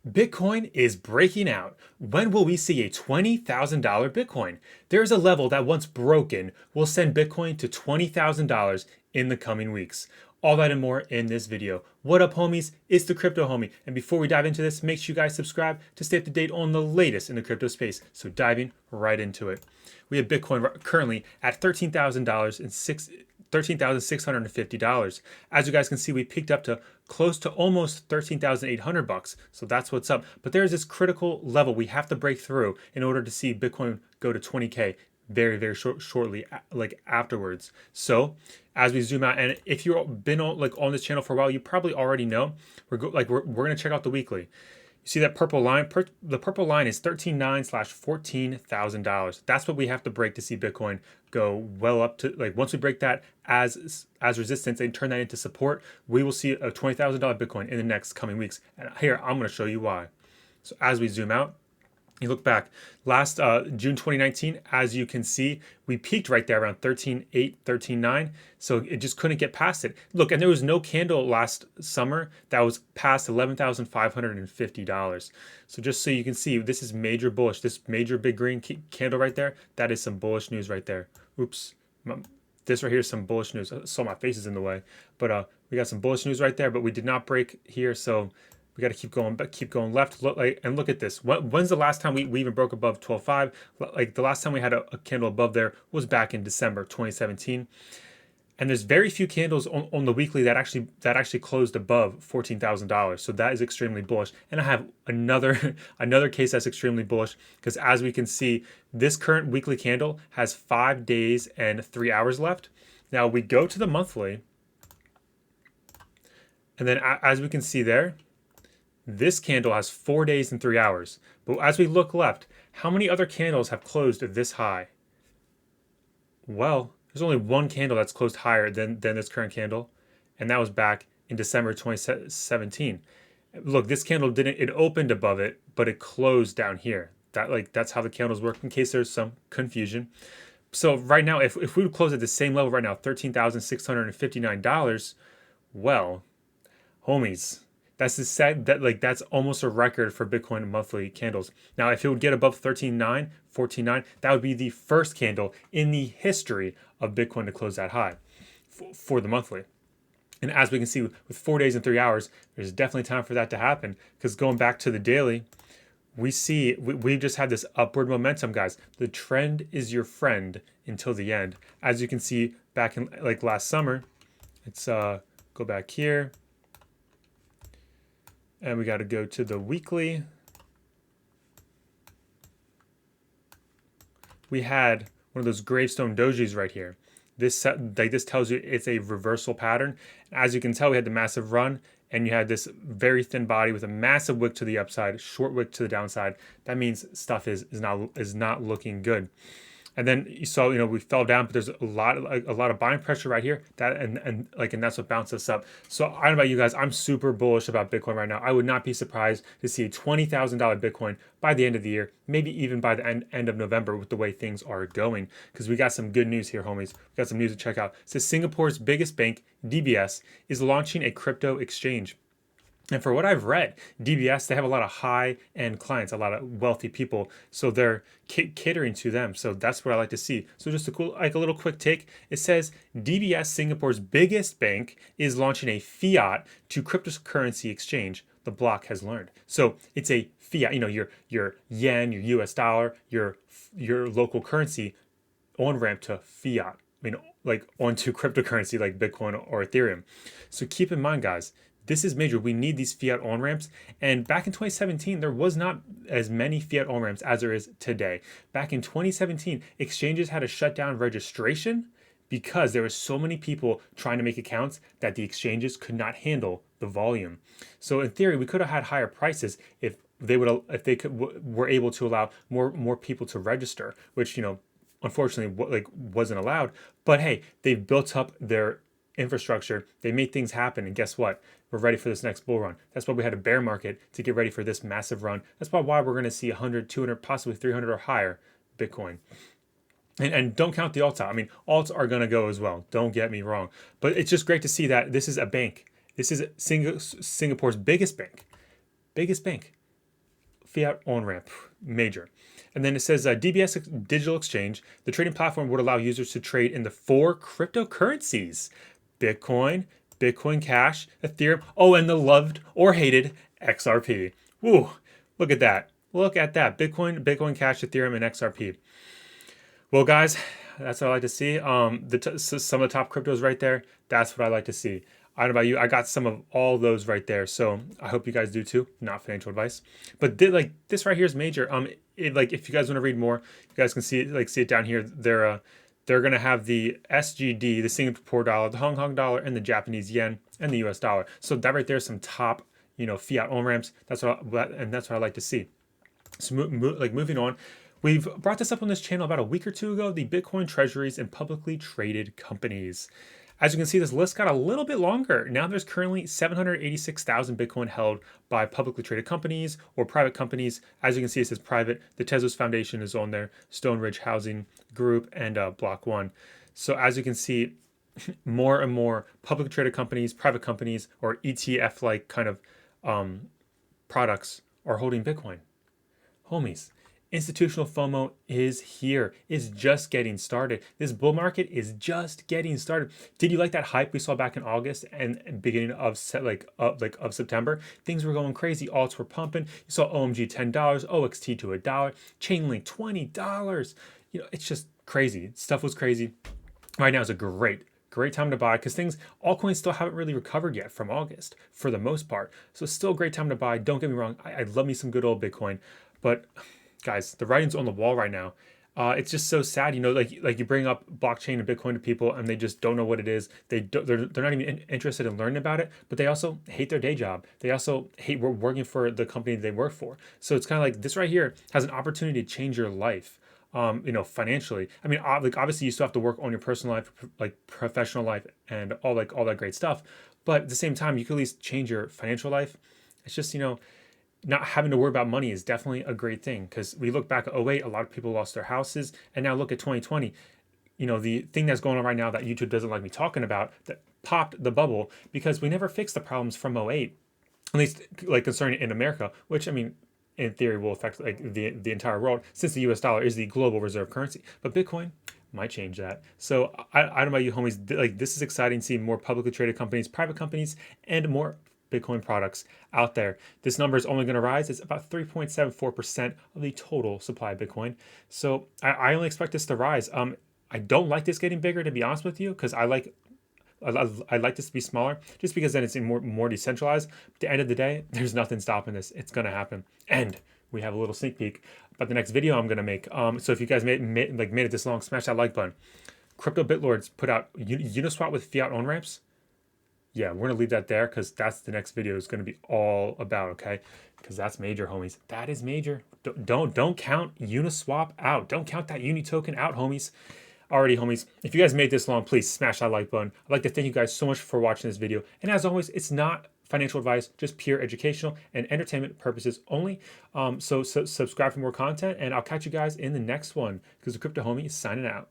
Bitcoin is breaking out. When will we see a $20,000 Bitcoin? There is a level that once broken will send Bitcoin to $20,000 in the coming weeks. All that and more in this video. What up, homies? It's the Crypto Homie. And before we dive into this, make sure you guys subscribe to stay up to date on the latest in the crypto space. So diving right into it. We have Bitcoin currently at $13,000 and $13,650. As you guys can see, we peaked up to close to almost 13,800 bucks. So that's what's up. But there's this critical level we have to break through in order to see Bitcoin go to 20K very shortly, like afterwards. So as we zoom out, and if you've been on this channel for a while, you probably already know we're gonna check out the weekly. You see that purple line? The purple line is $13,900/$14,000. That's what we have to break to see Bitcoin go well up to, like, once we break that as resistance and turn that into support, we will see a $20,000 Bitcoin in the next coming weeks. And here, I'm going to show you why. So as we zoom out, you look back, last June 2019, as you can see, we peaked right there around 13.8, 13.9. So it just couldn't get past it. Look, and there was no candle last summer that was past $11,550. So just so you can see, this is major bullish. This major big green candle right there, that is some bullish news right there. Oops. This right here is some bullish news. I saw my face is in the way. But we got some bullish news right there, but we did not break here. So we got to keep going left. Look, look at this. When's the last time we even broke above 12.5? Like the last time we had a candle above there was back in December 2017. And there's very few candles on the weekly that actually closed above $14,000. So that is extremely bullish. And I have another case that's extremely bullish, because as we can see, this current weekly candle has 5 days and 3 hours left. Now we go to the monthly, and then as we can see there, this candle has 4 days and 3 hours. But as we look left, how many other candles have closed this high? Well, there's only one candle that's closed higher than this current candle, and that was back in December 2017. Look, this candle it opened above it, but it closed down here. That's how the candles work, in case there's some confusion. So right now, if we would close at the same level right now, $13,659, well, homies, that's almost a record for Bitcoin monthly candles. Now, if it would get above 13.9, 14.9, that would be the first candle in the history of Bitcoin to close that high for the monthly. And as we can see, with 4 days and 3 hours, there's definitely time for that to happen, because going back to the daily, we see we just had this upward momentum, guys. The trend is your friend until the end. As you can see back in last summer, it's go back here. And we got to go to the weekly. We had one of those gravestone dojis right here. This tells you it's a reversal pattern. As you can tell, we had the massive run, and you had this very thin body with a massive wick to the upside, short wick to the downside. That means stuff is not looking good. And then you saw, we fell down, but there's a lot of buying pressure right here. And that's what bounced us up. So I don't know about you guys, I'm super bullish about Bitcoin right now. I would not be surprised to see a $20,000 Bitcoin by the end of the year, maybe even by the end of November, with the way things are going. Because we got some good news here, homies. We got some news to check out. It says Singapore's biggest bank, DBS, is launching a crypto exchange. And for what I've read, DBS, they have a lot of high-end clients, a lot of wealthy people, so they're catering to them. So that's what I like to see. So just a little quick take. It says DBS, Singapore's biggest bank, is launching a fiat to cryptocurrency exchange, the block has learned. So it's a fiat, your yen, your US dollar, your local currency on-ramp to fiat. Onto cryptocurrency like Bitcoin or Ethereum. So keep in mind, guys, this is major. We need these fiat on-ramps. And back in 2017, there was not as many fiat on-ramps as there is today. Back in 2017, exchanges had to shut down registration because there were so many people trying to make accounts that the exchanges could not handle the volume. So in theory, we could have had higher prices if they were able to allow more people to register, which, unfortunately, wasn't allowed. But hey, they've built up their infrastructure, they made things happen, and guess what? We're ready for this next bull run. That's why we had a bear market, to get ready for this massive run. That's why we're going to see 100, 200, possibly 300 or higher Bitcoin. And don't count the alts out. I mean, alts are going to go as well. Don't get me wrong. But it's just great to see that this is a bank. This is Singapore's biggest bank. Biggest bank. fiat on-ramp, major. And then it says DBS Digital Exchange. The trading platform would allow users to trade in the 4 cryptocurrencies: Bitcoin, Bitcoin Cash, Ethereum, oh, and the loved or hated XRP. Woo, look at that. Look at that. Bitcoin, Bitcoin Cash, Ethereum, and XRP. Well, guys, that's what I like to see. Some of the top cryptos right there. That's what I like to see. I don't know about you. I got some of all those right there. So I hope you guys do too. Not financial advice, but like this right here is major. Like if you guys want to read more, you guys can see it. See it down here. They're gonna have the SGD, the Singapore dollar, the Hong Kong dollar, and the Japanese yen and the US dollar. So that right there is some top, fiat on ramps. That's what I like to see. So moving on. We've brought this up on this channel about a week or two ago, the Bitcoin treasuries and publicly traded companies. As you can see, this list got a little bit longer. Now there's currently 786,000 Bitcoin held by publicly traded companies or private companies. As you can see, it says private. The Tezos Foundation is on there, Stone Ridge Housing Group, and Block One. So as you can see, more and more publicly traded companies, private companies, or ETF-like kind of products are holding Bitcoin. Homies, institutional FOMO is here. It's just getting started. This bull market is just getting started. Did you like that hype we saw back in August and beginning of of September? Things were going crazy. Alts were pumping. You saw OMG $10, OXT to $1, Chainlink $20. It's just crazy. Stuff was crazy. Right now is a great time to buy because altcoins still haven't really recovered yet from August for the most part. So it's still a great time to buy. Don't get me wrong. I love me some good old Bitcoin, but guys, the writing's on the wall right now. It's just so sad, like you bring up blockchain and Bitcoin to people and they just don't know what it is. They're not even interested in learning about it, but they also hate their day job. They also hate working for the company they work for. So it's kind of like this right here has an opportunity to change your life. Financially. I mean, obviously you still have to work on your personal life, like professional life and all that great stuff. But at the same time, you can at least change your financial life. It's just, not having to worry about money is definitely a great thing because we look back at 2008, a lot of people lost their houses. And now look at 2020. The thing that's going on right now that YouTube doesn't like me talking about that popped the bubble because we never fixed the problems from 2008, at least like concerning in America, which I mean, in theory will affect like the entire world since the US dollar is the global reserve currency. But Bitcoin might change that. So I don't know about you homies, like this is exciting seeing more publicly traded companies, private companies, and more Bitcoin products out there. This number is only going to rise. It's about 3.74% of the total supply of Bitcoin. So I only expect this to rise. I don't like this getting bigger, to be honest with you, because I like this to be smaller, just because then it's more decentralized. But at the end of the day, there's nothing stopping this. It's going to happen. And we have a little sneak peek about the next video I'm going to make. So if you guys made it this long, smash that like button. Crypto BitLords put out Uniswap with fiat on-ramps. Yeah, we're going to leave that there because that's the next video is going to be all about, okay? Because that's major, homies. That is major. Don't count Uniswap out. Don't count that Uni token out, homies. Alrighty, homies. If you guys made this long, please smash that like button. I'd like to thank you guys so much for watching this video. And as always, it's not financial advice, just pure educational and entertainment purposes only. So subscribe for more content, and I'll catch you guys in the next one because the Crypto Homie is signing out.